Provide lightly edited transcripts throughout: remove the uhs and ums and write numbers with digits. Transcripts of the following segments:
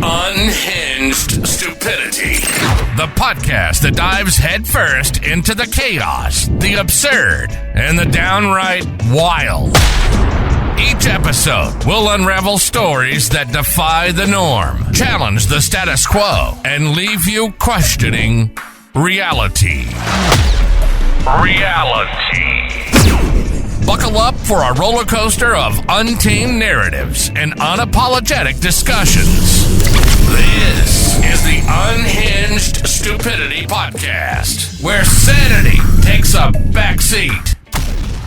Unhinged Stupidity. The podcast that dives headfirst into the chaos, the absurd, and the downright wild. Each episode will unravel stories that defy the norm, challenge the status quo, and leave you questioning reality. Buckle up for a roller coaster of untamed narratives and unapologetic discussions. This is the Unhinged Stupidity Podcast, where sanity takes a backseat.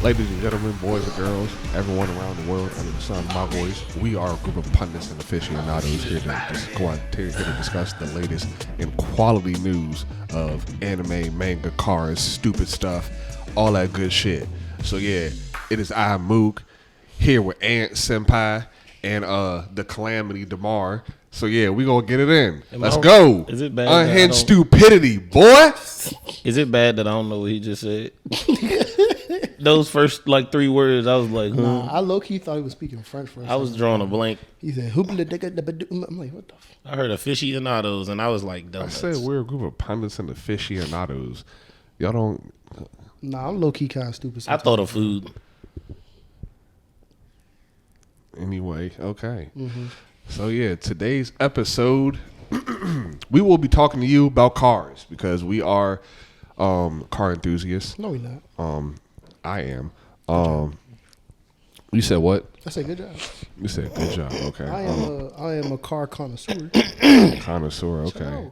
Ladies and gentlemen, boys and girls, everyone around the world under the sound of my voice, we are a group of pundits and aficionados here to discuss the latest and quality news of anime, manga, cars, stupid stuff, all that good shit. So yeah, it is I, Mook, here with Ant Senpai and the Calamity Damar. So yeah, we gonna get it in. Let's go. Is it bad? Unhinged Stupidity, boy. Is it bad that I don't know what he just said? Those first like 3 words, I was like, Nah, I low-key thought he was speaking French for a second. I was drawing a blank. He said, I'm like, what the fuck? I heard aficionados, and I was like, donuts. I said we're a group of pundits and aficionados. Y'all don't... Nah, I'm low-key kind of stupid. I thought of food. Anyway, okay. Mm-hmm. So yeah, today's episode, we will be talking to you about cars because we are car enthusiasts. No, we're not. I am. You said what? I said good job. You said good job. Okay. I am a car connoisseur. Connoisseur. Okay.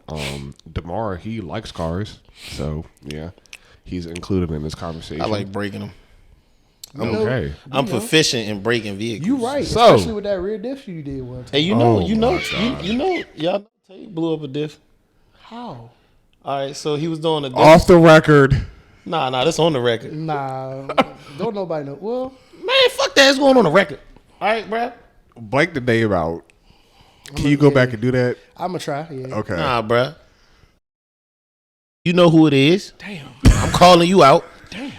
Damar, he likes cars, so yeah, he's included in this conversation. I like breaking them. Okay. I'm proficient in breaking vehicles. You right, So- especially with that rear diff you did one time. Hey, y'all know Tay blew up a diff. How? All right, so he was doing a diff. Off the record. Nah, that's on the record. Nah, don't nobody know. Well, Man, fuck that. It's going on the record. All right, bruh. Blank the name out. Can you go back and do that? I'm gonna try. Yeah. Okay. Nah, bruh. You know who it is. Damn. I'm calling you out. Damn.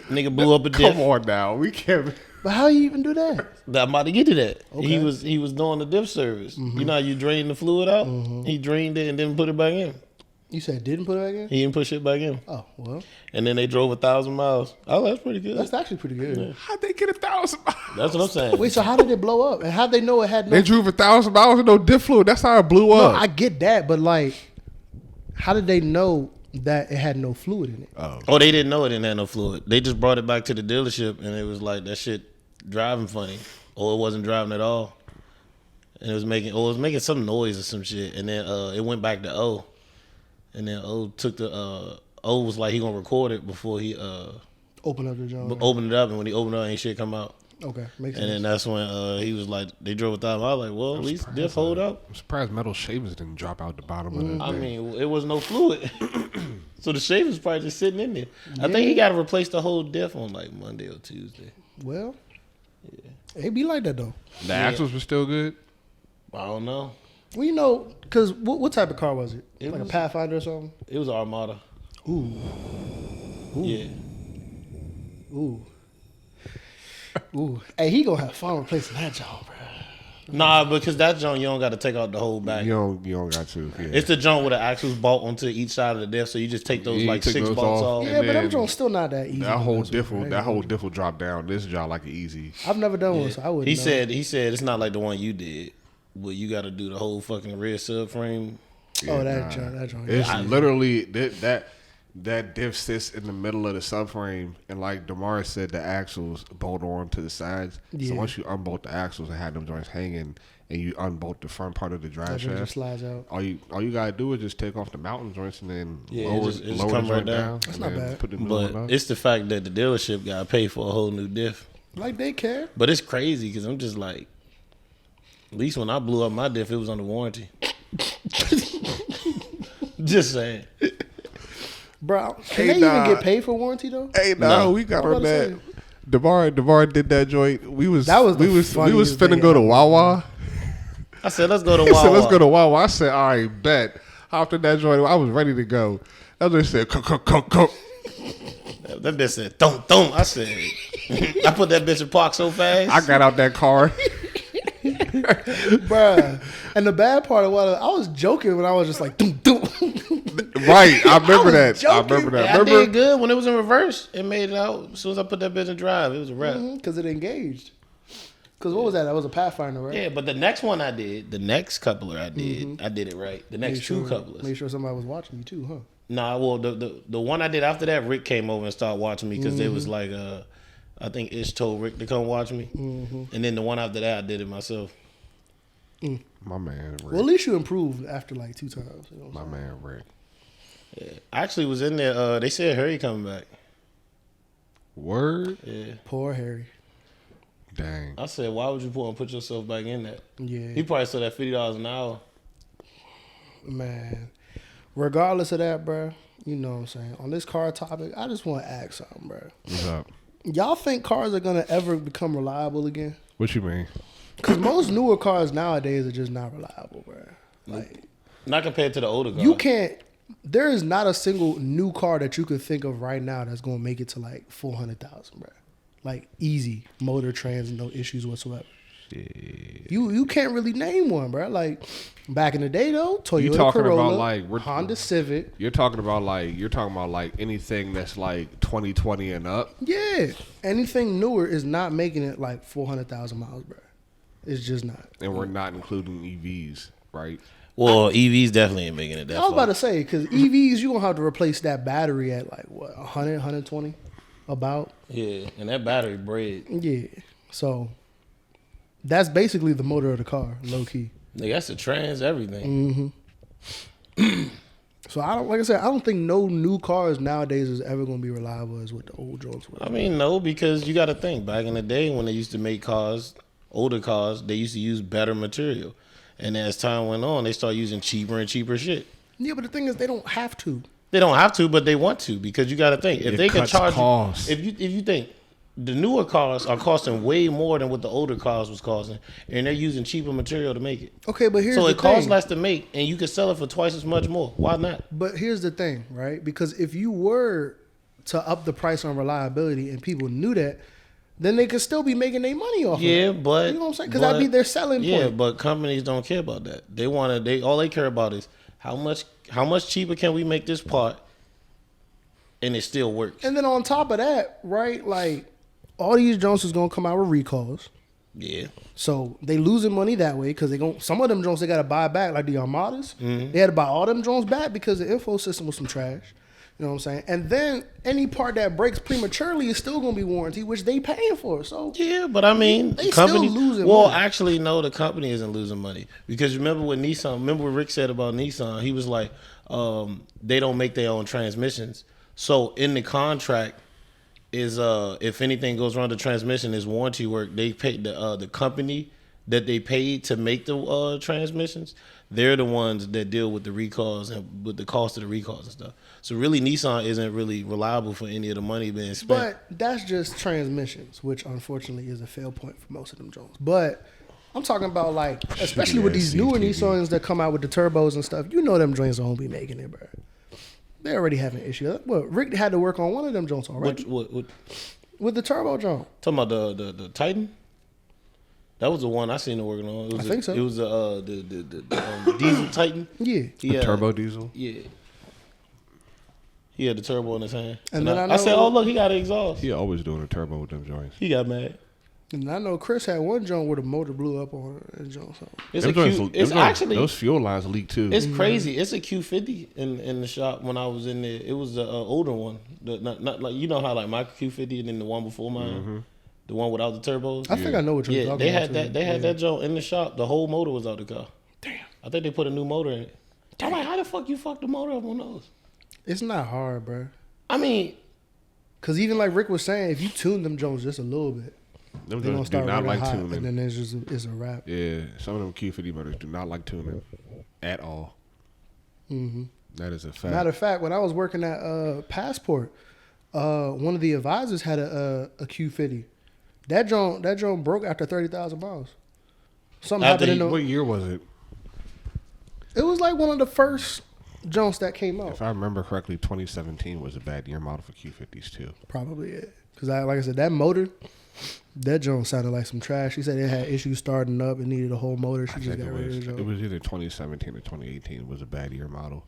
Nigga blew up a diff. Come on now, we can't. But how you even do that? I'm about to get to that. Okay. He was doing the diff service. You know how you drain the fluid out? He drained it and then put it back in. You said didn't put it back in? He didn't push it back in. Oh well, And then they drove 1,000 miles. Oh, that's pretty good. that's actually pretty good. How'd they get 1,000 miles? That's what I'm saying. Wait, so how did it blow up? And how'd they know it had no? They drove 1,000 miles with no diff fluid. That's how it blew No, up. I get that, but like, how did they know that it had no fluid in it? Oh, they didn't know it didn't have no fluid. They just brought it back to the dealership and it was like that shit driving funny. Or it wasn't driving at all. And it was making some noise or some shit. And then it went back to O. And then O took the O was like he gonna record it before he Open up the joint. opened it up, and when he opened it up, ain't shit come out. Okay, makes And sense. then that's when he was like, they drove 1,000. I was like, well, at least diff hold up. I'm surprised metal shavings didn't drop out the bottom of that I thing. mean, it was no fluid, so the shave was probably just sitting in there. I think he got to replace the whole diff on like Monday or Tuesday. Well, it be like that though. The axles were still good? I don't know. Well, you know, because what type of car was it? It Like was- a Pathfinder or something? It was Armada. Ooh, Yeah. ooh, ooh. Hey, he gonna have fun replacing that job, bro. Nah, because that joint you don't got to take out the whole back. You don't got to. Yeah. It's the joint with the axles bolt onto each side of the diff, so you just take those Yeah, you like took 6 those bolts off. off. Yeah, but then them joint's still not that easy. that whole to mess with, right? that whole diff will drop down. This job like easy. I've never done one, so I wouldn't. He know. said it's not like the one you did, but you got to do the whole fucking rear subframe. Oh, that joint. It's literally that diff sits in the middle of the subframe, and like Damar said, the axles bolt on to the sides. Yeah. So once you unbolt the axles and have them joints hanging, and you unbolt the front part of the drive That joint shaft, just slides out. all you gotta do is just take off the mountain joints and then Yeah, it lower just the come right joint down. That's and not then bad. Put the new But one up. it's the fact that the dealership got to pay for a whole new diff. Like they care. But it's crazy because I'm just like, at least when I blew up my diff, it was under warranty. Just saying. Bro, can Hey, they nah. even get paid for warranty though? Hey, No. we got I'm on about that. to Damar did that joint. We was That was the we was funniest finna thing go to ever. Wawa. I said, let's go to He Wawa. said, let's go to Wawa. I said, all right, bet. Hopped in that joint. I was ready to go. That just said, That bitch said, don't. I said, I put that bitch in park so fast. I got out that car. Bruh. And the bad part of what I was joking when I was just like, doom, doom. Right, I remember that. joking. I remember that. I Remember? did good when it was in reverse. It made it out as soon as I put that bitch in drive. It was a wrap. Because it engaged. Because what was that? That was a Pathfinder, right? Yeah, but the next one I did, the next coupler I did, I did it right. The next two couplers. Make sure somebody was watching you too, huh? Nah, well, the one I did after that, Rick came over and started watching me because they was like, I think Ish told Rick to come watch me. And then the one after that, I did it myself. My man, Rick. Well, at least you improved after like 2 times. You know what My I'm saying? man, Rick. Yeah. I actually was in there. They said Harry coming back. Word? Yeah. Poor Harry. Dang. I said, why would you put yourself back in that? Yeah. He probably said that $50 an hour. Man. Regardless of that, bro, you know what I'm saying? On this car topic, I just want to ask something, bro. What's up? Y'all think cars are going to ever become reliable again? What you mean? Because most newer cars nowadays are just not reliable, bro. Like, Not compared to the older cars. you can't, there is not a single new car that you could think of right now that's going to make it to like 400,000, bro. Like easy, motor, trans, no issues whatsoever. Shit. You can't really name one, bro. Like back in the day though, You Toyota talking Corolla, about like Honda Civic. You're talking about like anything that's like 2020 and up. Yeah, anything newer is not making it like 400,000 miles, bro. It's just not. And we're not including EVs, right? Well, EVs definitely ain't making it that I was far. about to say because EVs you gonna have to replace that battery at like what 100, 120, about. Yeah, and that battery bread. Yeah, so that's basically the motor of the car, low key. Nigga, that's the trans everything. So I don't, like I said, I don't think no new cars nowadays is ever gonna be reliable as what the old Jones were. I mean, no, because you got to think back in the day when they used to make cars, older cars, they used to use better material, and as time went on, they started using cheaper and cheaper shit. Yeah, but the thing is, they don't have to. They don't have to, but they want to because you got to think if It they can cuts charge costs. you, if you think the newer cars are costing way more than what the older cars was costing, and they're using cheaper material to make it. Okay, but here's So the it costs thing. less to make, and you can sell it for twice as much more. Why not? But here's the thing, right? Because if you were to up the price on reliability and people knew that, then they could still be making their money off Yeah, of it. but You know what I'm saying? Because that'd be their selling point. Yeah, but companies don't care about that. They want to. All they care about is how much cheaper can we make this part, and it still works. And then on top of that, right, like, all these Jones is going to come out with recalls. Yeah, So they losing money that way because some of them Jones they got to buy back, like the Armadas. They had to buy all them Jones back because the info system was some trash. You know what I'm saying? And then any part that breaks prematurely is still going to be warranty, which they paying for. So yeah, but I mean, They still companies. losing Well, money. actually, no, the company isn't losing money because remember what Nissan. Remember what Rick said about Nissan? He was like, they don't make their own transmissions. So in the contract is if anything goes wrong, the transmission is warranty work. They pay the company that they paid to make the transmissions. They're the ones that deal with the recalls and with the cost of the recalls and stuff. So really, Nissan isn't really reliable for any of the money being spent. But that's just transmissions, which unfortunately is a fail point for most of them Jones. But I'm talking about like, especially with these newer CTV. Nissans that come out with the turbos and stuff. You know them joints don't be making it, bro. They already having issues. Well, Rick had to work on one of them Jones already what with the turbo Jones. talking about the Titan? That was the one I seen him working on. It was I think so. It was the diesel Titan. Yeah. Yeah, Turbo diesel. Yeah. He had the turbo in his hand. And And then I I said, know- "Oh look, he got an exhaust." He always doing a turbo with them joints. He got mad. And I know Chris had one Jones where the motor blew up on it. Jones. So. It's Them a joints- Q. them It's joints- actually those fuel lines leak too. it's crazy. It's a Q50 in the shop when I was in there. It was the older one. Not like you know how like my Q50 and then the one before mine, the one without the turbos. I think I know what you're Yeah, talking they about. had that. They had that joint in the shop. The whole motor was out the car. Damn. I think they put a new motor in it. I'm like, how the fuck you fuck the motor up on those? It's not hard, bro. I mean, Because even like Rick was saying, if you tune them Jones just a little bit, Them they're going to joints do start not running like hot. tuning. And then it's a wrap. Yeah, some of them Q50 motors do not like tuning at all. That is a fact. Matter of fact, when I was working at Passport, one of the advisors had a Q50. That joint broke after 30,000 miles. Something After happened in What the. year was it? It was like one of the first joints that came out. If I remember correctly, 2017 was a bad year model for Q50s too. Probably it. Because like I said, that motor That joint sounded like some trash. She said it had issues starting up. It needed a whole motor. She I just think got rid of the joint. it was either 2017 or 2018. It was a bad year model.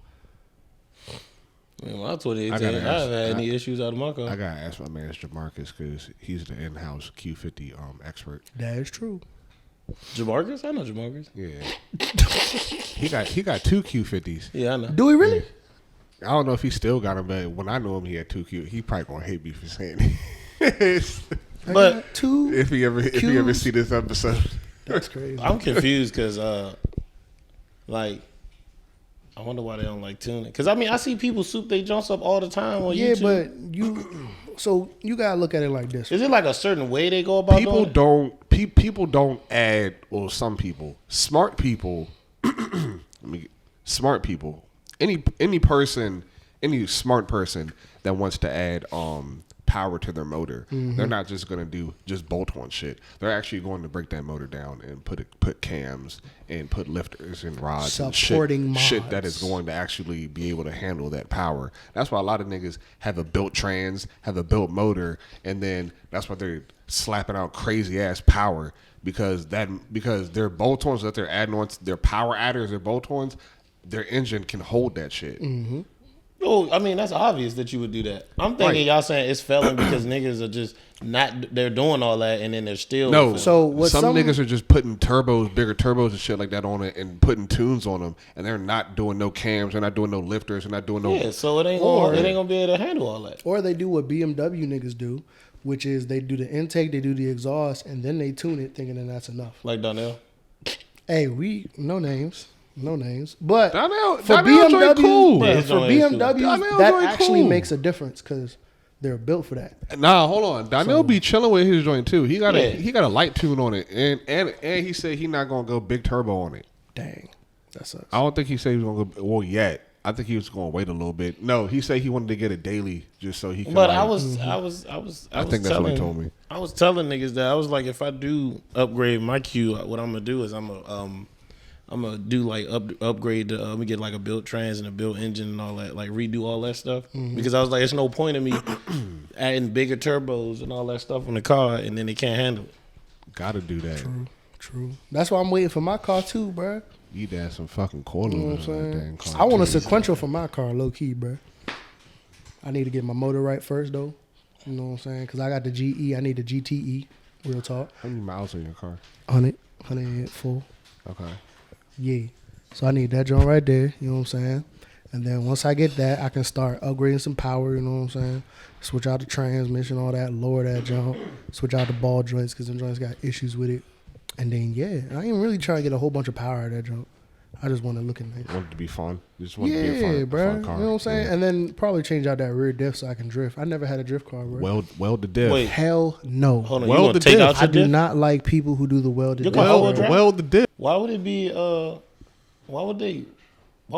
Man, when I was 2018, I haven't had any issues out of my car. I gotta ask my manager Marcus because he's the in-house Q50 expert. That is true. Jamarcus? I know Jamarcus. Yeah, he got 2 Q50s. Yeah, I know. Do we really? I don't know if he still got them, but when I knew him, he had 2 Q. He probably gonna hate me for saying it. But two. if he ever see this episode, That's crazy. I'm confused because, like, I wonder why they don't like tuning. Because, I mean, I see people soup their joints up all the time on YouTube. but you gotta look at it like this. Is it like a certain way they go about people doing it? people don't add. Well, some people, smart people, smart people. Any person, any smart person that wants to add power to their motor, they're not just gonna do just bolt on shit. They're actually going to break that motor down and put cams and put lifters and rods and shit that is going to actually be able to handle that power. That's why a lot of niggas have a built trans, have a built motor, and then that's why they're slapping out crazy ass power because their bolt-ons that they're adding on, their power adders, their bolt-ons, their engine can hold that shit. Mm-hmm. Oh, I mean, that's obvious that you would do that. I'm thinking y'all saying it's failing because niggas are just not, they're doing all that and then they're still. No, so what some niggas are just putting bigger turbos and shit like that on it and putting tunes on them, and they're not doing no cams, they're not doing no lifters, they're not doing no. Yeah, so it ain't gonna be able to handle all that. Or they do what BMW niggas do, which is they do the intake, they do the exhaust, and then they tune it thinking that that's enough. Like Donnell. Hey, no names, but for BMW, cool. Yeah, For BMW, that actually makes a difference because they're built for that. Nah, hold on. Donnell be chilling with his joint too. He got a light tune on it, and he said he not gonna go big turbo on it. Dang, that sucks. I don't think he said he was gonna go. Well, yet I think he was gonna wait a little bit. No, he said he wanted to get a daily just so he could. But like, I think that's what he told me. I was telling niggas that I was like, if I do upgrade my Q, what I'm gonna do is I'm gonna do like upgrade to we get like a built trans and a built engine and all that, like redo all that stuff. Because I was like, it's no point in me adding bigger turbos and all that stuff on the car and then they can't handle it. Gotta do that. True. That's why I'm waiting for my car too, bro. You need to add some fucking coilovers You know what I'm on that saying? damn car. I want a sequential for my car, low key, bro. I need to get my motor right first though. You know what I'm saying? Because I got the GE, I need the GTE. Real talk. How many miles on your car? 100 full. Okay. Yeah. So I need that joint right there, you know what I'm saying? And then once I get that, I can start upgrading some power, you know what I'm saying? Switch out the transmission, all that, lower that joint, switch out the ball joints because the joints got issues with it. And then, I ain't really trying to get a whole bunch of power out of that joint. I just want it looking nice. Want it to be fun. You just want it to be a bro. fun car. You know what I'm saying? Yeah. And then probably change out that rear diff so I can drift. I never had a drift car, bro. Weld the diff. Wait. Hell no. Hold on, Weld you want the to take diff. out your I do diff? not like people who do the welded You diff. can all-wheel drive? Weld the diff. Why would it be why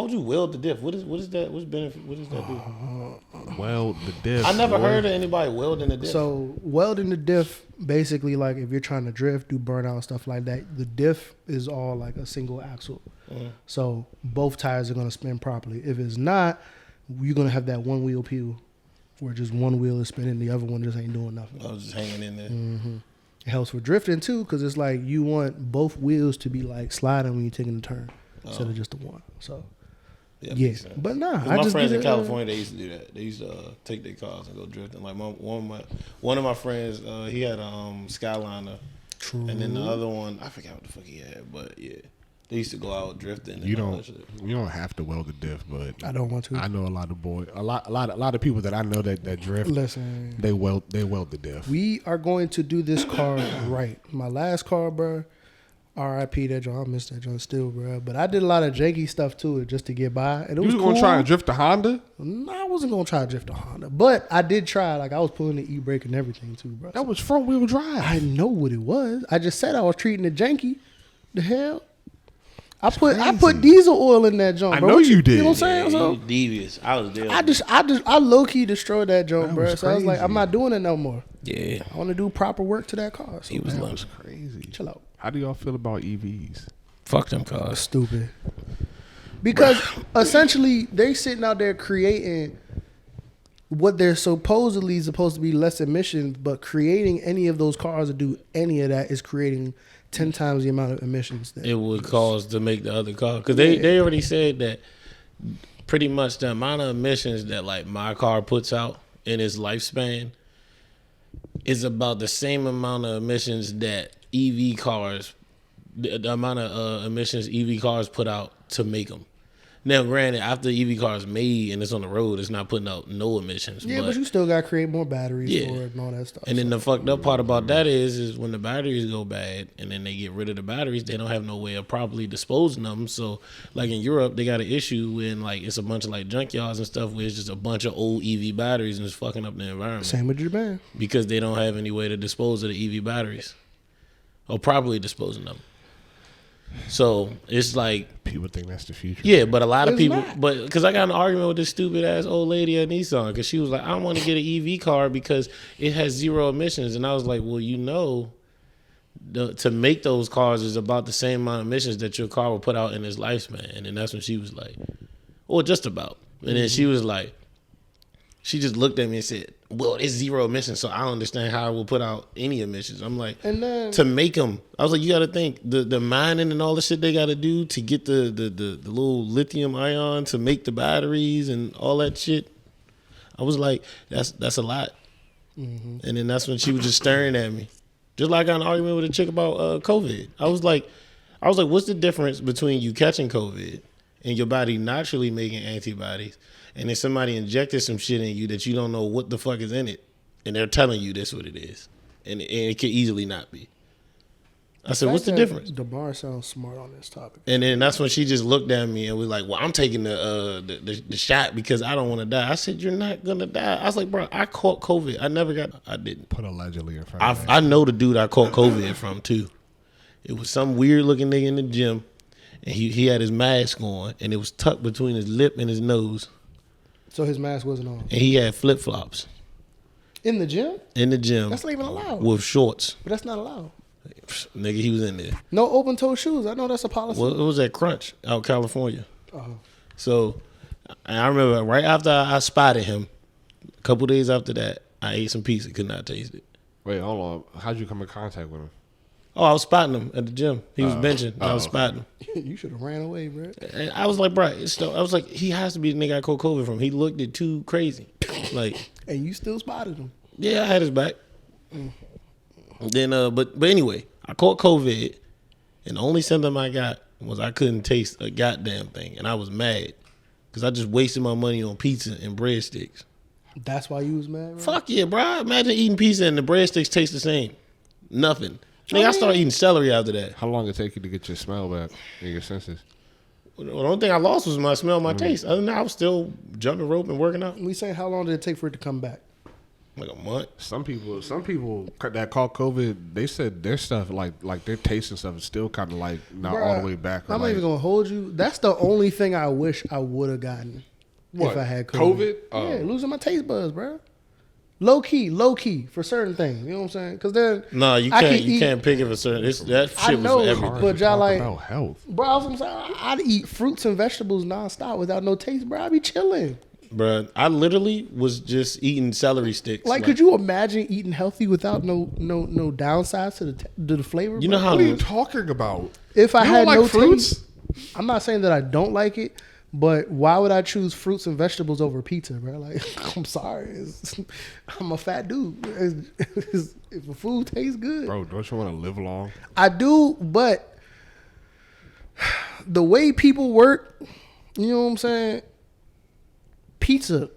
would you weld the diff? What is that? What's benefit? What does that do? Weld the diff. I never heard of anybody welding the diff. So welding the diff, basically, like if you're trying to drift, do burnout stuff like that, the diff is all like a single axle. So both tires are gonna spin properly. If it's not, you're gonna have that one wheel peel, where just one wheel is spinning, the other one just ain't doing nothing. I was just hanging in there. Mm-hmm. It helps for drifting too, because it's like you want both wheels to be like sliding when you're taking the turn instead of just the one. So. Yeah, but nah. My friends in California, they used to do that. They used to take their cars and go drifting. Like one of my friends, he had a Skyliner, and then the other one, I forgot what the fuck he had, but yeah, they used to go out drifting. You don't have to weld the diff, but I don't want to. I know a lot of people that I know that drift. Listen, they weld the diff. We are going to do this car right. My last car, bro. R.I.P. that joint. I miss that joint still, bro. But I did a lot of janky stuff to it just to get by. And it was gonna try and drift the Honda? No, I wasn't gonna try to drift the Honda. But I did try. Like I was pulling the e-brake and everything too, bro. That was front wheel drive. I know what it was. I just said I was treating it janky. The hell? I put diesel oil in that joint, bro. I know you did. You know what I'm saying? Yeah, So, you devious. I was there. I low key destroyed that joint, That bro. was So I was like, crazy. I'm not doing it no more. Yeah. I want to do proper work to that car. So He was That like, was crazy. chill out. How do y'all feel about EVs? fuck them cars. Stupid. Because essentially they sitting out there creating what they're supposedly supposed to be less emissions, but creating any of those cars to do any of that is creating 10 times the amount of emissions that it would cause to make the other car. Because they already said that pretty much the amount of emissions that like my car puts out in its lifespan is about the same amount of emissions that EV cars, the amount of emissions EV cars put out to make them. Now, granted, after EV cars made and it's on the road, it's not putting out no emissions. Yeah, but you still got to create more batteries for it and all that stuff. And then the fucked up part about that is when the batteries go bad and then they get rid of the batteries, they don't have no way of properly disposing of them. So, like in Europe, they got an issue when like it's a bunch of like junkyards and stuff where it's just a bunch of old EV batteries and it's fucking up the environment. Same with Japan. Because they don't have any way to dispose of the EV batteries or properly disposing of them. So it's like people think that's the future. Yeah, but a lot of It's people, not. but because I got in an argument with this stupid ass old lady at Nissan because she was like, I don't want to get an EV car because it has zero emissions, and I was like, well, you know, to make those cars is about the same amount of emissions that your car will put out in its lifespan, and that's when she was like, well, just about, and then she was like, she just looked at me and said, well, it's zero emissions, so I don't understand how it will put out any emissions. I'm like, And then- to make them, I was like, you got to think the mining and all the shit they got to do to get the little lithium ion to make the batteries and all that shit. I was like, that's a lot. And then that's when she was just staring at me, just like I got an argument with a chick about COVID. I was like, what's the difference between you catching COVID and your body naturally making antibodies? And then somebody injected some shit in you that you don't know what the fuck is in it. And they're telling you this what it is. And it could easily not be. I said, what's the difference? DeMar sounds smart on this topic. And then that's when she just looked at me and was like, well, I'm taking the shot because I don't want to die. I said, you're not going to die. I was like, bro, I caught COVID. I didn't. Put allegedly in front of I know the dude I caught COVID from too. It was some weird looking nigga in the gym. And he had his mask on. And it was tucked between his lip and his nose. So his mask wasn't on. And he had flip flops In the gym? in the gym That's not even allowed. with shorts. But that's not allowed. Nigga, he was in there. No open toe shoes. I know that's a policy. Well, it was at Crunch out California. Oh. So I remember right after I spotted him, a couple days after that, I ate some pizza, could not taste it. Wait, hold on. How'd you come in contact with him? Oh, I was spotting him at the gym. He was benching. I was spotting him. You should have ran away, bro. And I was like, bro, I was like, he has to be the nigga I caught COVID from. He looked it too crazy. Like, And you still spotted him. yeah, I had his back. Then, but anyway, I caught COVID, and the only symptom I got was I couldn't taste a goddamn thing, and I was mad because I just wasted my money on pizza and breadsticks. That's why you was mad, bro? Fuck yeah, bro! Imagine eating pizza and the breadsticks taste the same. Nothing. Nigga, I started eating celery after that. How long did it take you to get your smell back and your senses? The only thing I lost was my smell, my taste. Other than that, I was still jumping rope and working out. We saying how long did it take for it to come back? Like a month. Some people that caught COVID, they said their stuff like their taste and stuff is still kind of like not all the way back. I'm not even gonna hold you. That's the only thing I wish I would have gotten What? if I had COVID. Oh. Yeah, losing my taste buds, bro. Low key for certain things. You know what I'm saying? Because then No, you can't pick it for certain. That shit I know, was for everything. but y'all like, about health. bro. I was gonna say I'd eat fruits and vegetables nonstop without no taste, bro. I'd be chilling. Bruh, I literally was just eating celery sticks. Like, could you imagine eating healthy without no downsides to the flavor? You know bro? how What are you talking about? If I You had don't like no fruits? taste, I'm not saying that I don't like it, but why would I choose fruits and vegetables over pizza, bro? Like, I'm sorry, I'm a fat dude. If the food tastes good, Bro, don't you want to live long? I do. But the way people work, you know what I'm saying? Pizza,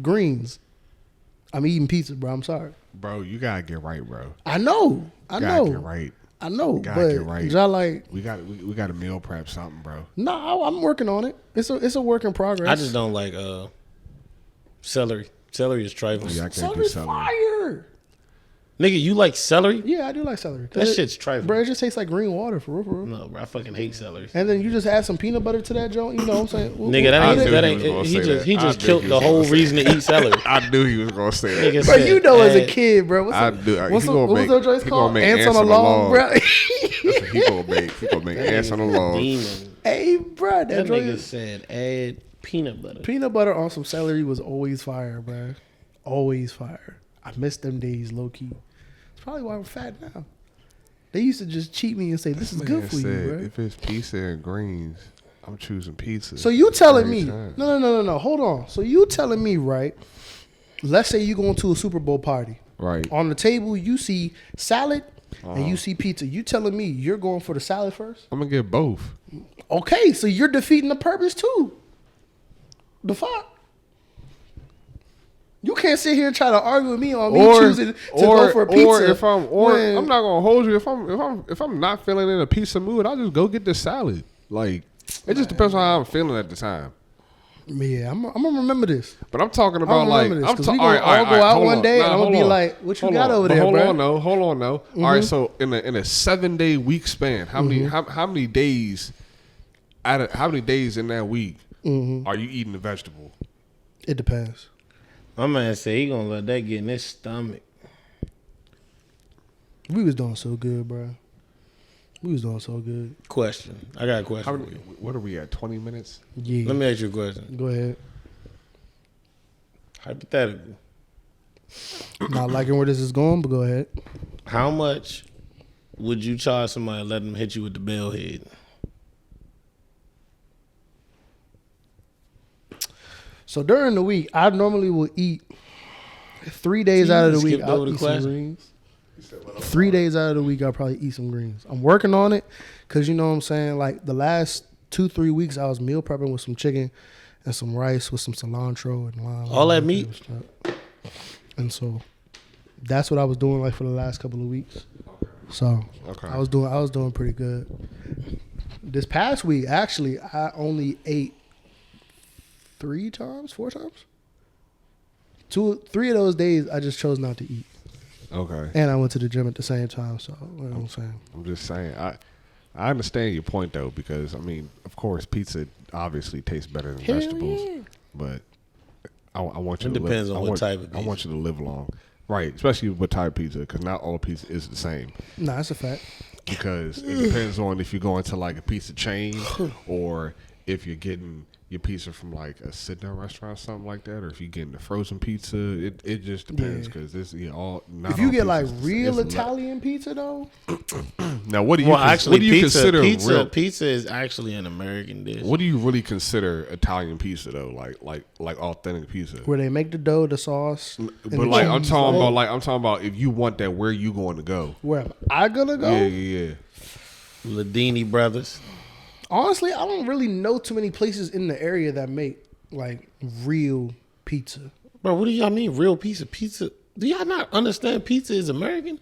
greens. I'm eating pizza, bro. I'm sorry. Bro, you gotta get right, bro. I know. Gotta get right. I know, Gotta but get right. y'all like, We got to meal prep something, bro. no, I'm working on it. It's a work in progress. I just don't like celery. Celery is trifling. Yeah, I can't do Celery's celery. fire. Nigga, you like celery? Yeah, I do like celery. That shit's trifling. Bro, it just tastes like green water for real, for real. No, bro, I fucking hate celery. And then you just add some peanut butter to that joint. You know what I'm saying? Nigga, I knew that he was ain't. gonna He say just that. I just knew killed he the was whole gonna reason to eat celery. I knew he was gonna say that. Nigga Bro, said, you know as a add- kid, bro. What's I up? do. What's He up? gonna What was make- those joints he called? gonna make Ants on a log, bro. That's what he gonna make. He gonna make ants on the lawn. Demon. Hey, bro, that That joint nigga is said add Peanut butter. Peanut butter on some celery was always fire, bro. Always fire. I miss them days, low key. It's probably why I'm fat now. They used to just cheat me and say, "This is good for you, bro." If it's pizza and greens, I'm choosing pizza. So you telling every me? time. No. Hold on. So you telling me, right? Let's say you going to a Super Bowl party. Right. On the table, you see salad and you see pizza. You telling me you're going for the salad first? I'm gonna get both. Okay, so you're defeating the purpose too. The fuck? You can't sit here and try to argue with me on me choosing to go for a pizza. Or if I'm not gonna hold you. If I'm not feeling in a pizza mood, I'll just go get the salad. Like it just depends on how I'm feeling at the time. Yeah, I'm gonna remember this. But I'm talking about like I'm we gonna all go out one day and I'm gonna be like, "What you got over there, bro?" Hold on, though. All right, so in a 7-day week span, how many days how many days in that week are you eating the vegetable? It depends. My man said he gonna let that get in his stomach. We was doing so good, bro. We was doing so good. Question. I got a question for you. What are we at? 20 minutes? Yeah. Let me ask you a question. Go ahead. Hypothetical. Not liking where this is going, but go ahead. How much would you charge somebody to let them hit you with the bell head? So during the week, I normally will eat 3 days out of the week. Skipped over I'll the eat some question. greens. 3 days out of the week, I'll probably eat some greens. I'm working on it because you know what I'm saying. Like the last 2-3 weeks, I was meal prepping with some chicken and some rice with some cilantro and lime. All that meat? And so that's what I was doing like for the last couple of weeks. So I was doing pretty good. This past week, actually, I only ate 4 times. 3 of those days, I just chose not to eat. Okay. And I went to the gym at the same time. So you know what I'm saying. I'm just saying. I understand your point though, because I mean, of course, pizza obviously tastes better than vegetables, but I want you. It to depends live, on what type of pizza. I want you to live long, right? Especially with type of pizza, because not all pizza is the same. Nah, that's a fact. Because it depends on if you're going to like a pizza chain or if you're getting your pizza from like a sit-down restaurant, something like that, or if you're getting the frozen pizza, it just depends because this all. Not if you all get like pizzas real is Italian pizza though, now what do you actually, what do you pizza, consider real? Pizza is actually an American dish. What do you really consider Italian pizza though? Like authentic pizza, where they make the dough, the sauce. but like I'm talking about if you want that, where you going to go? Where am I gonna go? Yeah. Ladini Brothers. Honestly, I don't really know too many places in the area that make like real pizza. Bro, what do y'all mean real pizza? Pizza? Do y'all not understand pizza is American?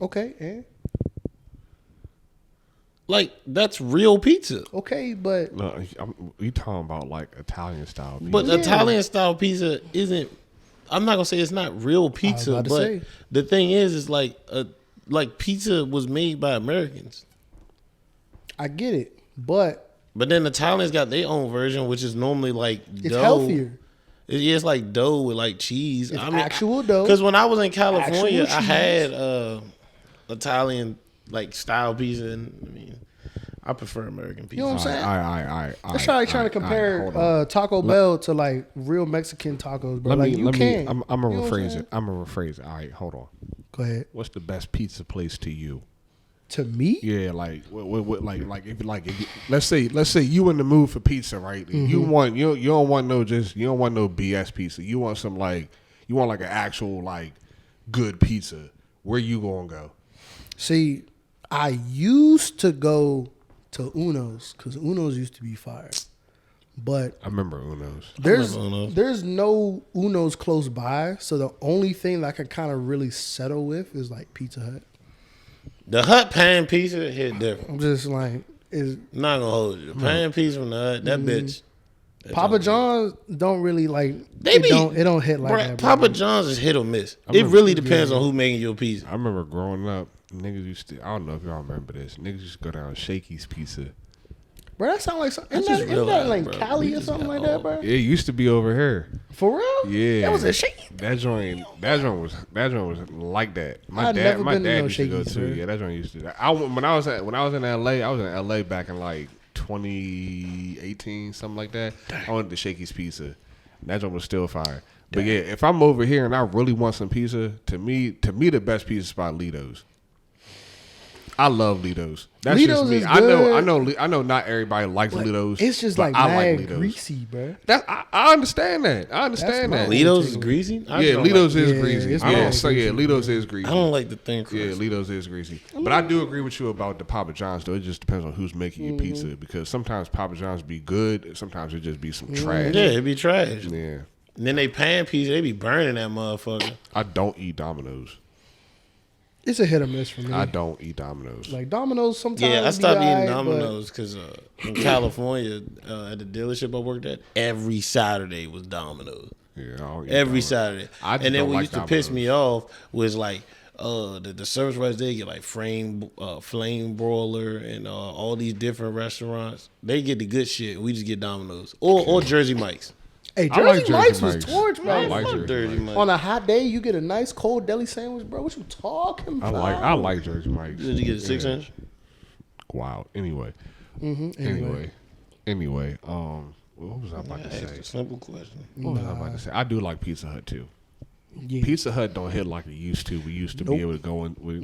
Okay, and Like, that's real pizza. okay, but No, you talking about like Italian style pizza? But Italian style pizza isn't. I'm not gonna say it's not real pizza, about to but say. the thing is like pizza was made by Americans. I get it. But then Italians got their own version, which is normally like it's dough. healthier. It's like dough with like cheese. It's actual dough. Because when I was in California, Actual I had Italian like style pizza, and I mean, I prefer American pizza. You know what I'm saying? All right. That's like trying to compare Taco Bell to like real Mexican tacos, bro. I'm gonna rephrase it. All right, hold on. Go ahead. What's the best pizza place to you? To me? Yeah, like what if let's say you in the mood for pizza, right? Mm-hmm. You don't want no BS pizza. You want like an actual like good pizza. Where you gonna go? See, I used to go to Uno's because Uno's used to be fire. But I remember Uno's. There's no Uno's close by, so the only thing that I can kind of really settle with is like Pizza Hut. The Hut pan pizza hit different. I'm just like, Not gonna hold you. The pan pizza from the Hut, that bitch. Papa John's don't really like. It don't hit like that. Bro. Papa John's is hit or miss. It really depends on who making your pizza. I remember growing up, niggas used to. I don't know if y'all remember this. Niggas used to go down Shakey's Pizza. Bro, that sound like something. Isn't that like Cali or something like that, bro? It used to be over here. For real? Yeah. That was a Shakey. That joint was like that. My I'd dad never been to no used to go Shakey's, too. bro. Yeah, that joint used to. When I was in LA, back in like 2018, something like that. I went to Shakey's Pizza. That joint was still fire. But yeah, if I'm over here and I really want some pizza, to me the best pizza spot Lido's. I love Lido's. That's Lido's just me. is good. I know. Not everybody likes Lido's. It's just like mad greasy, bro. I understand that. I understand that. Lido's is greasy. Yeah, Lido's is Yeah, greasy. it's Lido's is greasy. I don't like the thin crust. Yeah, Lido's is greasy. But I do agree with you about the Papa John's, though. It just depends on who's making your pizza, because sometimes Papa John's be good, sometimes it just be some trash. Yeah, it be trash. Yeah. And then they pan pizza, they be burning that motherfucker. I don't eat Domino's. It's a hit or miss for me. I don't eat Domino's. Like Domino's sometimes. Yeah, I stopped be eating alright, Domino's because in California, at the dealership I worked at, every Saturday was Domino's. Yeah, I don't eat Every Domino's. Saturday. I just And then don't what like used to piss Domino's. me off was like the service rights they get like Flame Broiler and all these different restaurants. They get the good shit. We just get Domino's or Jersey Mike's. Hey, I like Jersey Mike's was torch, I man. like Fuck Jersey Mike's. Mike's. On a hot day, you get a nice cold deli sandwich, bro. What you talking about? I like Jersey Mike's. Did you get a 6-inch? Wow. Anyway. Anyway. What was I about to Ask say? a simple question. What was I about to say? I do like Pizza Hut too. Yeah. Pizza Hut don't hit like it used to. We used to Nope. be able to go in with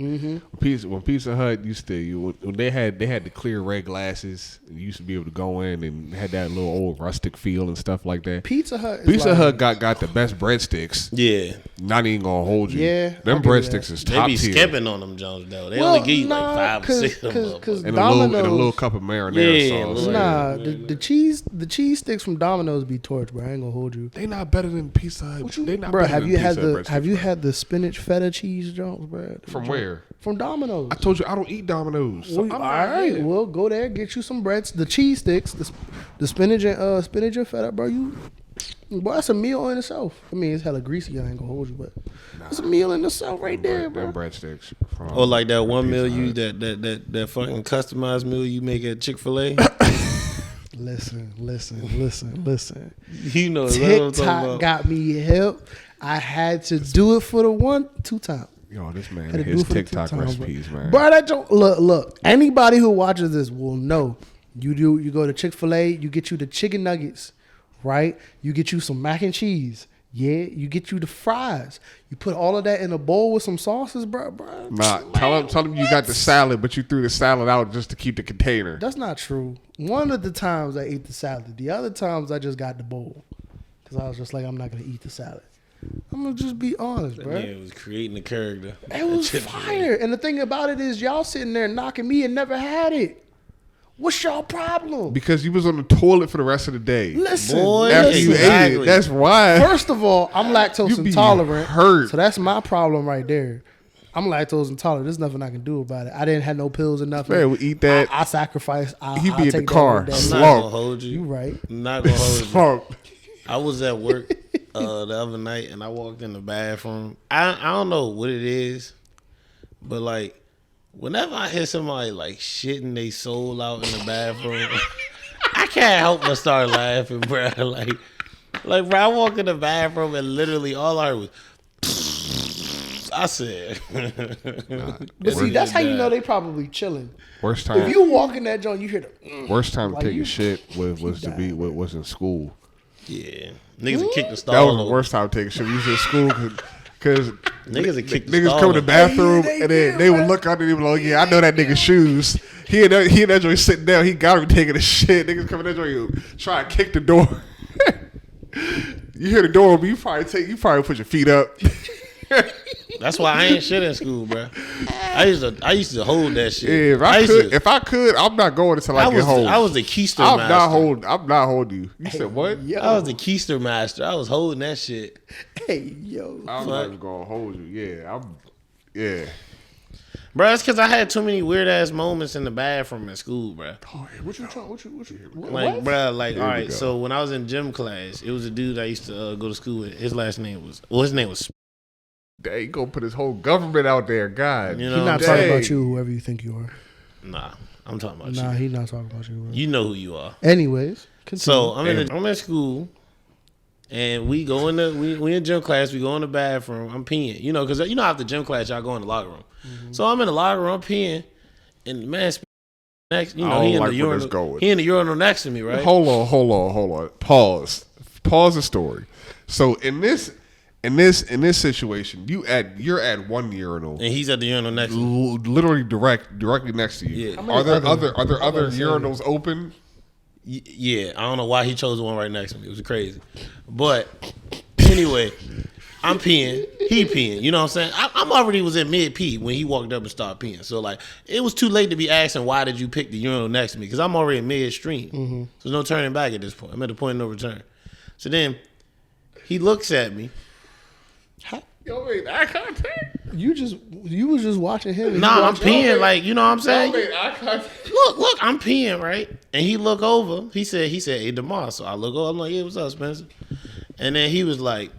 when Pizza Hut used to when they had the clear red glasses. You used to be able to go in and had that little old rustic feel and stuff like that. Pizza Hut. Is Pizza like, Hut got the best breadsticks. Yeah. Not even gonna hold you. Yeah, them I'll give you breadsticks that. is They top be tier. skipping on them Jones though. They Well, only give you nah, like 5 or 6 of them. cause And Domino's. a little cup of marinara Yeah, sauce. little- Nah, the cheese sticks from Domino's be torch, bro. I ain't gonna hold you. They not better than Pizza Hut. They not Bro, better have than you had Pizza Hut the breadsticks, have you bro. had the spinach feta cheese Jones, bro? From where? From Domino's. I told you I don't eat Domino's. So Well, I'm all not right, here. well, go there, get you some breads, the cheese sticks, the spinach and feta, bro. Boy, that's a meal in itself. I mean, it's hella greasy. I ain't gonna hold you, but it's a meal in itself right there, bro. Them breadsticks. From Or like that one Pizza meal you Hut. that fucking customized meal you make at Chick-fil-A. Listen. You know what I'm talking TikTok about. got me hip. I had to do it for the 2 times. Yo, this man, Had to do his it for the TikTok 2 times, recipes, man. Bro, that don't look. Anybody who watches this will know. You go to Chick-fil-A, you get you the chicken nuggets, right? You get you some mac and cheese. Yeah, you get you the fries. You put all of that in a bowl with some sauces, bro. Nah, tell him you got the salad, but you threw the salad out just to keep the container. That's not true. One of the times I ate the salad. The other times I just got the bowl. Because I was just like, I'm not going to eat the salad. I'm going to just be honest, bro. Yeah, it was creating a character. It was fire. And the thing about it is y'all sitting there knocking me and never had it. What's y'all problem? Because you was on the toilet for the rest of the day. Listen. Boy, After you ate exactly. it. That's why. First of all, I'm lactose You be intolerant. hurt. So that's my problem right there. I'm lactose intolerant. There's nothing I can do about it. I didn't have no pills or nothing. Man, we eat that. I sacrifice. He I'll be in the take that car. every day. I'm Slump. not gonna hold you. You right. I'm not gonna hold you. Slump. I was at work the other night and I walked in the bathroom. I don't know what it is, but like whenever I hear somebody like shitting they soul out in the bathroom, I can't help but start laughing, bro. Like bro, I walked in the bathroom and literally all I heard was I said. But see, that's how you know they probably chilling. Worst If time. you walk in that joint, you hear the. Worst time to Like take you- a shit was in school. Yeah. Niggas would kick the stall That was the over. worst time to take a shit. We was in school because Niggas would kick the niggas stall come in the over. bathroom Yeah, they and then do, they would man. look out and they be like, yeah, I know that nigga's shoes. He and that joint sitting down. He got him taking a shit. Niggas come in that joint, try to kick the door. You hear the door open, you probably put your feet up. That's why I ain't shit in school, bro. I used to hold that shit. Yeah, if I could, I'm not going until I get home. I was the keister I'm master. not holding you. You said what? Yo, I was the keister master. I was holding that shit. hey, yo. I'm not even gonna hold you. Yeah. Bro, it's because I had too many weird ass moments in the bathroom in school, bro. Oh, yeah. What you trying? What you? Like, bro, like, Here all we right. go. So when I was in gym class, it was a dude I used to go to school with. His name was. Dang, you gonna put his whole government out there, God. You He's know, not what I'm talking saying? about you, whoever you think you are. Nah, I'm talking about Nah, you. he's not talking about you, bro. You know who you are. Anyways, continue. So I'm in school, and we go in we in gym class. We go in the bathroom. I'm peeing, you know, because after gym class y'all go in the locker room. So I'm in the locker room, I'm peeing, and the man Next, you I know, don't he in like the where urinal. this going. He in the urinal next to me, right? Hold on. Pause the story. So in this situation, you're at one urinal, And he's at the urinal next to me. literally directly next to you. Yeah. Are there other urinals open? Yeah, I don't know why he chose the one right next to me. It was crazy. But anyway, I'm peeing. He peeing. You know what I'm saying? I'm already was in mid pee when he walked up and started peeing. So like, it was too late to be asking why did you pick the urinal next to me? Because I'm already in midstream. Mm-hmm. So there's no turning back at this point. I'm at the point of no return. So then he looks at me. Yo, wait, eye contact? You was just watching him. Nah, I'm peeing. Like, you know what I'm saying? Yo, wait, eye contact? Look, I'm peeing, right? And he look over. He said, hey, DeMar. So I look over. I'm like, yeah, what's up, Spencer? And then he was like,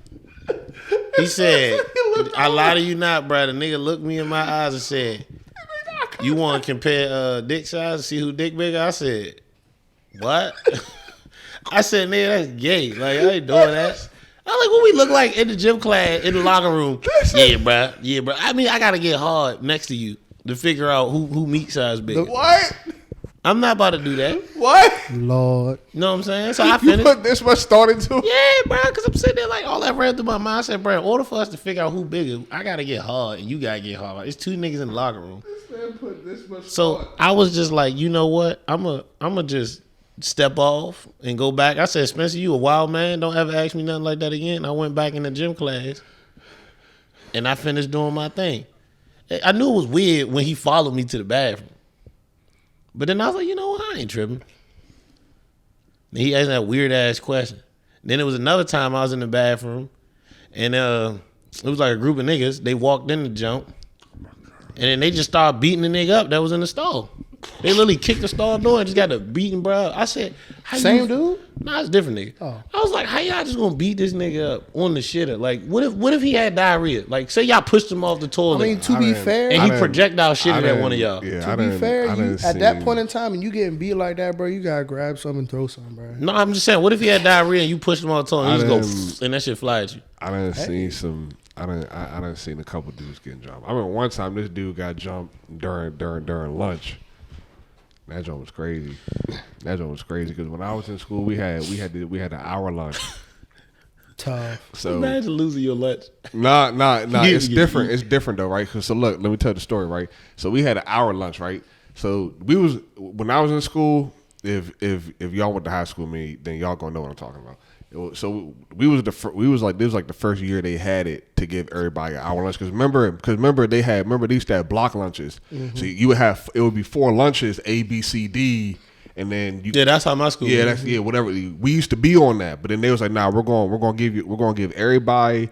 he said, I lie to you not, bro. The nigga looked me in my eyes and said, you want to compare dick size to see who dick bigger? I said, what? I said, nigga, that's gay. Like, I ain't doing that. I'm like, what we look like in the gym class, in the locker room? Yeah, bro. I mean, I got to get hard next to you to figure out who meat size bigger. What? I'm not about to do that. What? Lord. You know what I'm saying? So I You finished. put this much thought into it? Yeah, bro, because I'm sitting there like all that ran through my mind. I said, bro, in order for us to figure out who bigger, I got to get hard and you got to get hard. It's two niggas in the locker room. This man put this much So thought. I was just like, you know what? I'm a just step off and go back. I said, Spencer, you a wild man. Don't ever ask me nothing like that again. I went back in the gym class and I finished doing my thing. I knew it was weird when he followed me to the bathroom. But then I was like, you know what? I ain't tripping. And he asked that weird ass question. Then it was another time I was in the bathroom and it was like a group of niggas. They walked in the jump and then they just started beating the nigga up that was in the stall. They literally kicked the stall door and just got the beating bro. I said, Same dude? Nah, it's a different nigga. Oh. I was like, how y'all just gonna beat this nigga up on the shitter? Like, what if he had diarrhea? Like, say y'all pushed him off the I toilet mean, to be fair, and he projectile shitted at one of y'all. Yeah, to be fair, at that point in time, and you getting beat like that, bro, you gotta grab something and throw something, bro. No, I'm just saying, what if he had diarrhea and you pushed him off the toilet and he just didn't- go and that shit fly at you? I done seen some. I done seen a couple dudes getting jumped. I remember one time this dude got jumped during lunch. That joint was crazy. Because when I was in school, we had an hour lunch. Tough. So Imagine losing your lunch. nah. It's Yeah. different. It's different though, right? 'Cause so look, let me tell the story, right? So we had an hour lunch, right? So when I was in school. If y'all went to high school with me, then y'all gonna know what I'm talking about. So this was like the first year they had it to give everybody an hour lunch. Because remember they used to have block lunches. Mm-hmm. So it would be 4 lunches, A, B, C, D, and then Yeah, that's how my school. yeah, was. whatever. We used to be on that, but then they was like, nah, we're gonna give everybody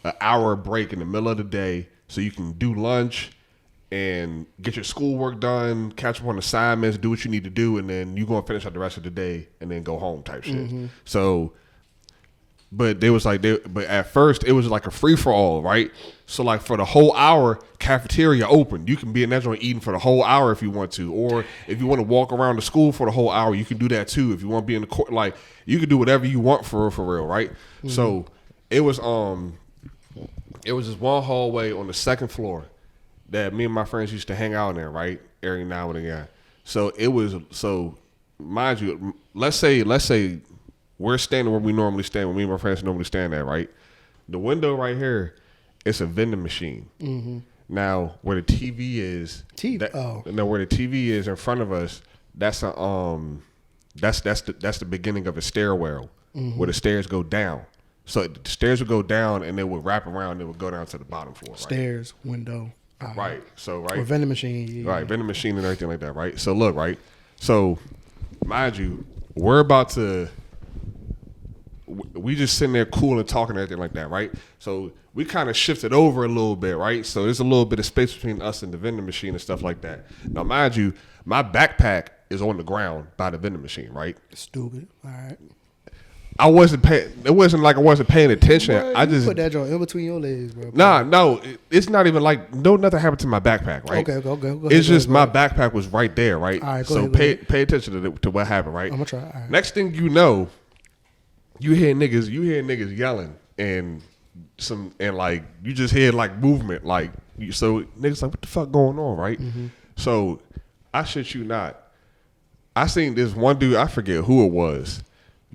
an hour break in the middle of the day so you can do lunch and get your schoolwork done, catch up on assignments, do what you need to do, and then you're gonna finish out the rest of the day and then go home type shit. Mm-hmm. So, but at first it was like a free for all, right? So like for the whole hour, cafeteria open. You can be in that joint eating for the whole hour if you want to, or if you want to walk around the school for the whole hour, you can do that too. If you want to be in the court, like you can do whatever you want for real, right? Mm-hmm. So it was this one hallway on the second floor that me and my friends used to hang out in there, right? Every now and again. So mind you, let's say we're standing where we normally stand, where me and my friends normally stand at, right? The window right here, it's a vending machine. Mm-hmm. Now where the TV is, where the TV is in front of us, that's the beginning of a stairwell where the stairs go down. So the stairs would go down and they would wrap around and it would go down to the bottom floor. Right? Stairs, window. Right. So right. Or vending machine. Yeah. Right, vending machine and everything like that, right? So look, right? So mind you, we're about to we just sitting there cool and talking and everything like that, right? So we kind of shifted over a little bit, right? So there's a little bit of space between us and the vending machine and stuff like that. Now mind you, my backpack is on the ground by the vending machine, right? Stupid. All right. It wasn't like I wasn't paying attention. Bro, I just put that joint in between your legs, bro. No, it's not even like nothing happened to my backpack, right? Okay. Go ahead, it's just my backpack was right there, right? All right, so pay attention to what happened, right? I'm gonna try. All right. Next thing you know, you hear niggas yelling and like you just hear like movement, like so niggas like what the fuck going on, right? Mm-hmm. So I shit you not. I seen this one dude, I forget who it was.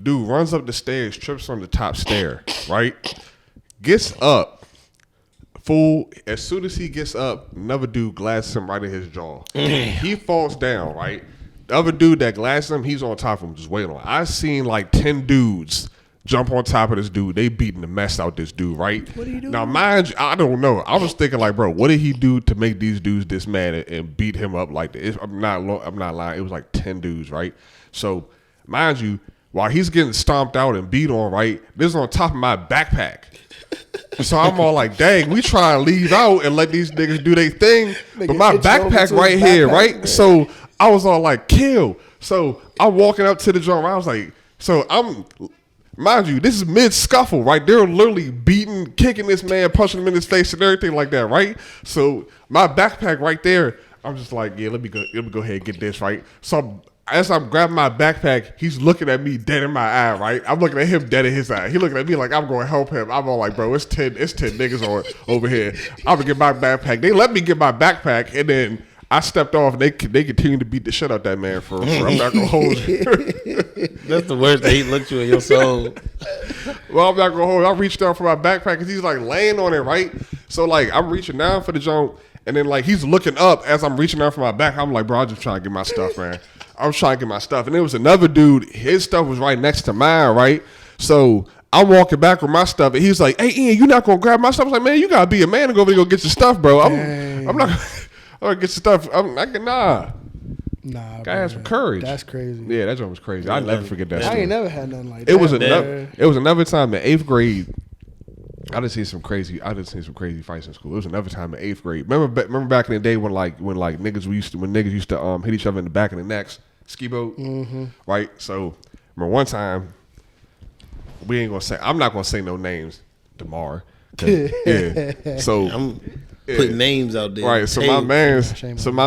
Dude runs up the stairs, trips on the top stair, right? Gets up. Fool, as soon as he gets up, another dude glasses him right in his jaw. He falls down, right? The other dude that glasses him, he's on top of him, just waiting on him. I seen like 10 dudes jump on top of this dude. They beating the mess out this dude, right? What are you doing? Now, mind you, I don't know. I was thinking like, bro, what did he do to make these dudes this mad and beat him up like this? I'm not lying. It was like 10 dudes, right? So, mind you, while he's getting stomped out and beat on, right, this is on top of my backpack. So I'm all like, dang, we try to leave out and let these niggas do their thing. But my backpack right here, right? Man. So I was all like, kill. So I'm walking up to the joint. I was like, so I'm, mind you, this is mid scuffle, right? They're literally beating, kicking this man, punching him in his face and everything like that, right? So my backpack right there, I'm just like, yeah, let me go ahead and get this, right? So as I'm grabbing my backpack, he's looking at me dead in my eye, right? I'm looking at him dead in his eye. He looking at me like I'm going to help him. I'm all like, bro, it's 10 niggas over here. I'm going to get my backpack. They let me get my backpack, and then I stepped off, and they continued to beat the shit out that man for I'm not going to hold you. That's the worst that he looked you in your soul. Well, I'm not going to hold you. I reached down for my backpack, because he's like laying on it, right? So, like, I'm reaching down for the junk, and then, like, he's looking up as I'm reaching down for my back. I'm like, bro, I'm just trying to get my stuff, man. I was trying to get my stuff. And there was another dude, his stuff was right next to mine, right? So I'm walking back with my stuff, and he's like, hey, Ian, you not going to grab my stuff? I was like, man, you got to be a man to go over there and go get your stuff, bro. I'm not going to get your stuff. Nah. Nah, Guy has some courage. That's crazy. Yeah, that joint was crazy. I'll never forget that I story. ain't never had nothing like that. It was another time in 8th grade. I done seen some crazy fights in school. It was another time in 8th grade. Remember back in the day when niggas used to hit each other in the back of the necks, ski boat, right? So remember one time, I'm not gonna say no names tomorrow. Yeah. So I'm putting names out there. Right. So my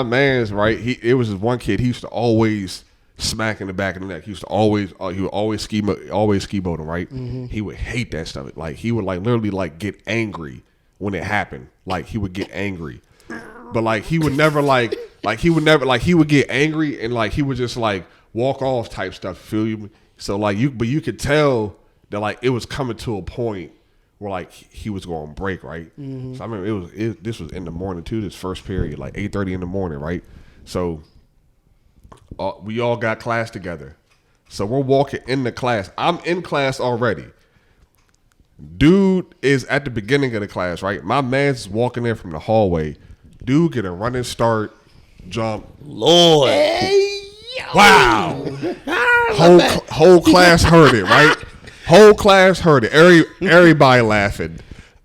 man's right. It was this one kid. He used to always smack in the back of the neck. He would always ski boat him, right? He would hate that stuff. Like he would like literally like get angry when it happened. Like he would get angry. But like he would never he would get angry and like he would just like walk off type stuff, feel you? So like you could tell that like it was coming to a point where like he was going to break, right? So I remember this was in the morning too, this first period, like 8:30 in the morning, right? So we all got class together. So we're walking in the class. I'm in class already. Dude is at the beginning of the class, right? My man's walking in from the hallway. Dude get a running start, jump. Lord. Hey, wow. Whole class heard it, right? Whole class heard it. Everybody laughing.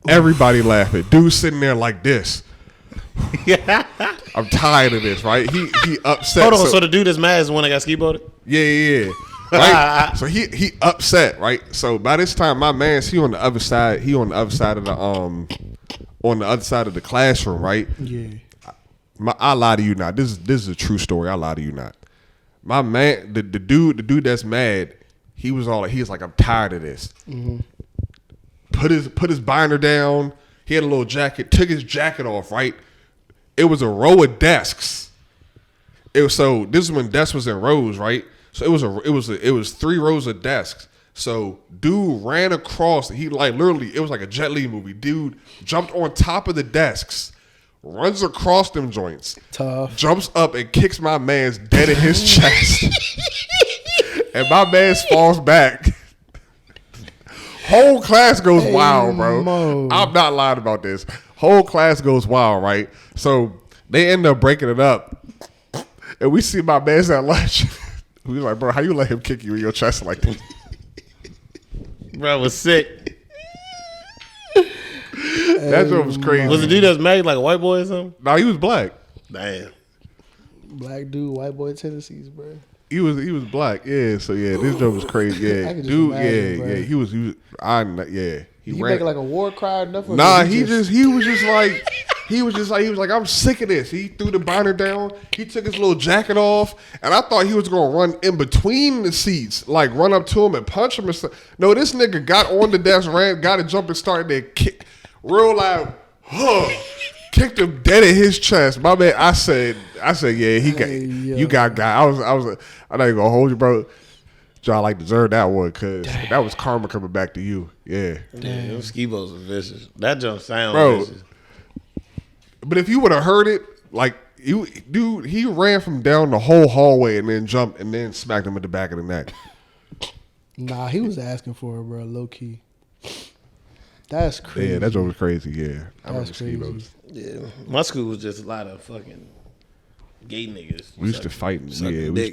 Everybody laughing. Dude sitting there like this. I'm tired of this, right? He upset. Hold on, so the dude that's mad is the one that got ski boated? Yeah. Right? So he upset, right? So by this time, my man's he on the other side of the classroom, right? Yeah. I lie to you not. This is a true story. I lie to you not. My man, the dude that's mad, he was like, I'm tired of this. Put his binder down. He had a little jacket. Took his jacket off, right? It was a row of desks. This is when desks was in rows, right? So it was 3 rows of desks. So dude ran across. He like literally, it was like a Jet Li movie. Dude jumped on top of the desks, runs across them joints, tough, jumps up and kicks my man's dead in his chest, and my man's falls back. Whole class goes wild, bro. I'm not lying about this. Whole class goes wild, right? So they end up breaking it up, and we see my man's at lunch. We was like, bro, how you let him kick you in your chest like this? Bro, was sick. That joke was crazy. Was the dude that's mad like a white boy or something? No, he was black. Damn. Black dude, white boy tendencies, bro. He was black, yeah. So yeah, this joke was crazy, yeah. Dude, imagine, yeah. He was. He make like a war cry or nothing. Nah, he was like, I'm sick of this. He threw the binder down. He took his little jacket off, and I thought he was gonna run in between the seats, like run up to him and punch him and stuff. No, this nigga got on the desk, got a jump and started to kick real loud. Kicked him dead in his chest. My man, I said, yeah, you got guy. I was, I'm not even gonna hold you, bro. Y'all like deserve that one because that was karma coming back to you. Yeah. Damn. Those Skibos are vicious. That jump sounds vicious. But if you would have heard it, like dude, he ran from down the whole hallway and then jumped and then smacked him in the back of the neck. Nah, he was asking for it, bro. Low key. That's crazy. Yeah, that joke was crazy. Yeah, I remember crazy. Skibos. Yeah, my school was just a lot of fucking gay niggas. We used to fight. Yeah,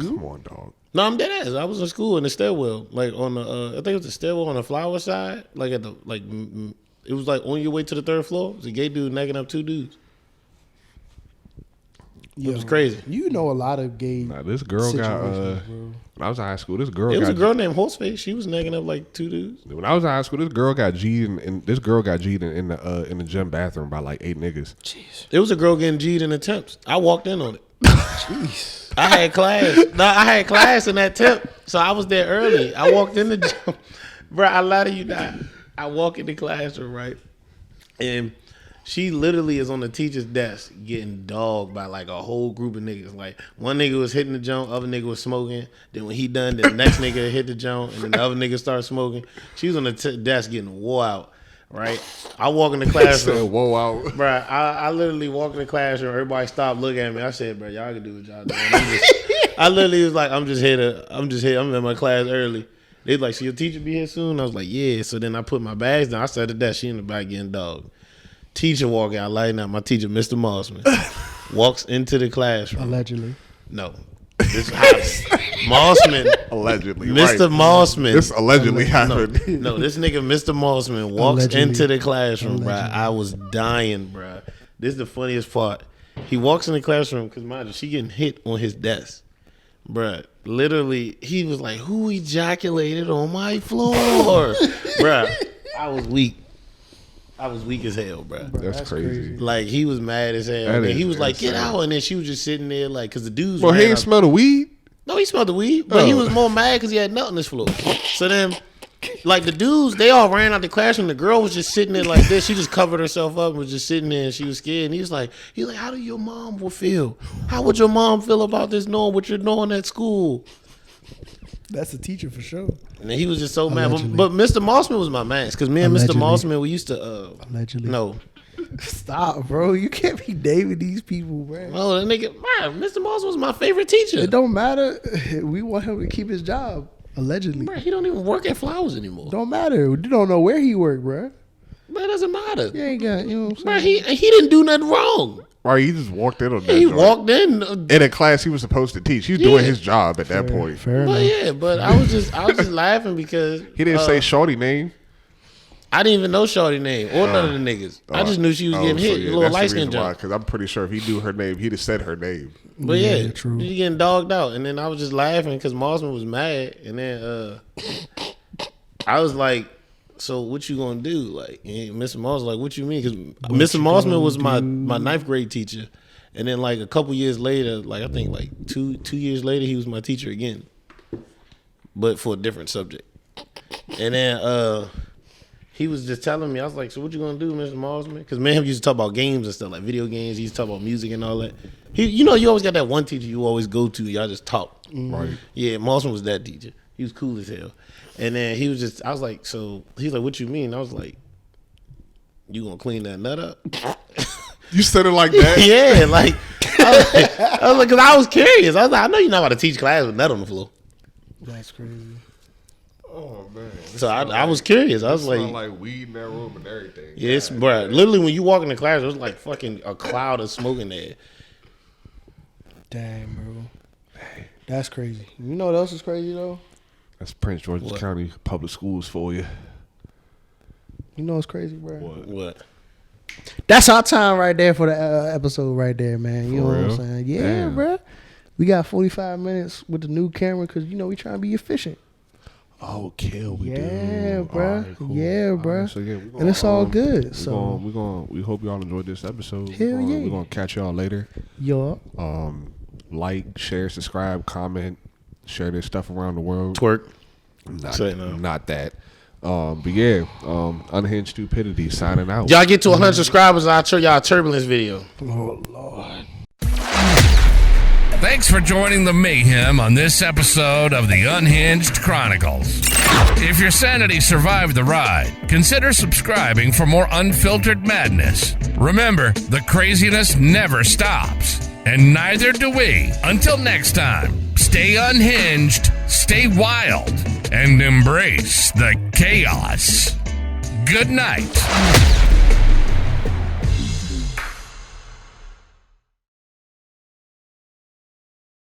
come on, dog. No, I'm dead ass. I was in school in the stairwell, like on the, I think it was the stairwell on the flower side, like at the, like, it was like on your way to the third floor. It was a gay dude necking up two dudes. It was crazy. You know a lot of gay. Nah, this girl got. When I was in high school, this girl. It was a girl named Horseface. She was necking up like two dudes. When I was in high school, this girl got G'd in the gym bathroom by like 8 niggas. Jeez. It was a girl getting G'd in the temps. I walked in on it. Jeez. I had class. No, I had class in that temp, so I was there early. I walked in the gym, bro. I lie to you not. I walk in the classroom, right, and she literally is on the teacher's desk getting dogged by like a whole group of niggas. Like one nigga was hitting the joint, other nigga was smoking. Then when he done, the next nigga hit the joint, and then the other nigga started smoking. She was on the desk getting wore out. Right, I walk in the classroom. Whoa out, bro! I literally walk in the classroom. Everybody stopped looking at me. I said, "Bro, y'all can do what y'all doing." I literally was like, "I'm just here. I'm in my class early." They was like, "So your teacher be here soon?" I was like, "Yeah." So then I put my bags down. I sat at the desk. She in the back getting dogged. Teacher walk out, lighting up. My teacher, Mr. Mossman, walks into the classroom. Allegedly. No. This Mossman. Allegedly. Mr. Right. Mossman. This allegedly happened. No, this nigga, Mr. Mossman, walks into the classroom, bro. I was dying, bro. This is the funniest part. He walks in the classroom, because mind you, she getting hit on his desk. Bruh, literally, he was like, "Who ejaculated on my floor?" Bruh, I was weak. I was weak as hell, bro. That's crazy. Like, he was mad as hell. And he was like, "Get out." And then she was just sitting there, like, because the dudes. Well, he ain't smell the weed? No, he smelled the weed. But he was more mad because he had nothing on his floor. So then, like, the dudes, they all ran out the classroom. The girl was just sitting there like this. She just covered herself up and was just sitting there, and she was scared. And he was like, "How do your mom feel? How would your mom feel about this, knowing what you're doing at school?" That's a teacher for sure. And then he was just so mad. But Mr. Mossman was my man. Because me and Mr. Mossman, we used to... Allegedly. No. Stop, bro. You can't be dating these people, bro. Oh, that nigga... Man, Mr. Mossman was my favorite teacher. It don't matter. We want him to keep his job. Allegedly. Bro, he don't even work at Flowers anymore. Don't matter. You don't know where he worked, bro. But it doesn't matter. You ain't got... You know what I'm Bro, saying? he didn't do nothing wrong. Right, he just walked in on that. He walked in a class he was supposed to teach. He was doing his job at that point. Fair enough. Yeah, but I was just laughing because he didn't say Shorty name. I didn't even know Shorty name or none of the niggas. I just knew she was getting hit. Yeah, a little light skin jump. Because I'm pretty sure if he knew her name, he'd have said her name. But yeah, true. He getting dogged out, and then I was just laughing because Mossman was mad, and then I was like, "So what you gonna do?" Like, and Mr. Moss was like, "What you mean?" Because Mr. Mossman was my 9th grade teacher, and then like a couple years later, like I think like two years later, he was my teacher again, but for a different subject. And then he was just telling me, I was like, "So what you gonna do, Mr. Mossman?" Because me and him used to talk about games and stuff, like video games. He used to talk about music and all that. You always got that one teacher you always go to. Y'all just talk. Right. Yeah, Mossman was that teacher. He was cool as hell. And then he was just, I was like, so he's like, "What you mean?" I was like, "You gonna clean that nut up?" You said it like that? Yeah, like I was like, because I was curious. I was like, I know you're not about to teach class with nut on the floor. That's crazy. Oh man. So I was curious. I was like weed in that room and everything. Yeah, it's bro. Literally, when you walk in the class, it was like fucking a cloud of smoke in there. Damn, bro. That's crazy. You know what else is crazy though? That's Prince George's County Public Schools for you. You know what's crazy, bro? What? That's our time right there for the episode right there, man. You know what I'm saying? Yeah, Damn. bro. We got 45 minutes with the new camera because, we trying to be efficient. Oh, kill we do. Yeah, bro. Right, cool. Yeah, bro. Right, so yeah, and it's all good. We hope y'all enjoyed this episode. Hell yeah. We're gonna catch y'all later. Yeah. Like, share, subscribe, comment, share this stuff around the world. Twerk. Not that. But yeah, Unhinged Stupidity signing out. Y'all get to 100 subscribers, I'll show y'all a turbulence video. Oh Lord. Thanks for joining the mayhem on this episode of the Unhinged Chronicles. If your sanity survived the ride, consider subscribing for more unfiltered madness. Remember, the craziness never stops, and neither do we. Until next time, stay unhinged, stay wild, and embrace the chaos. Good night.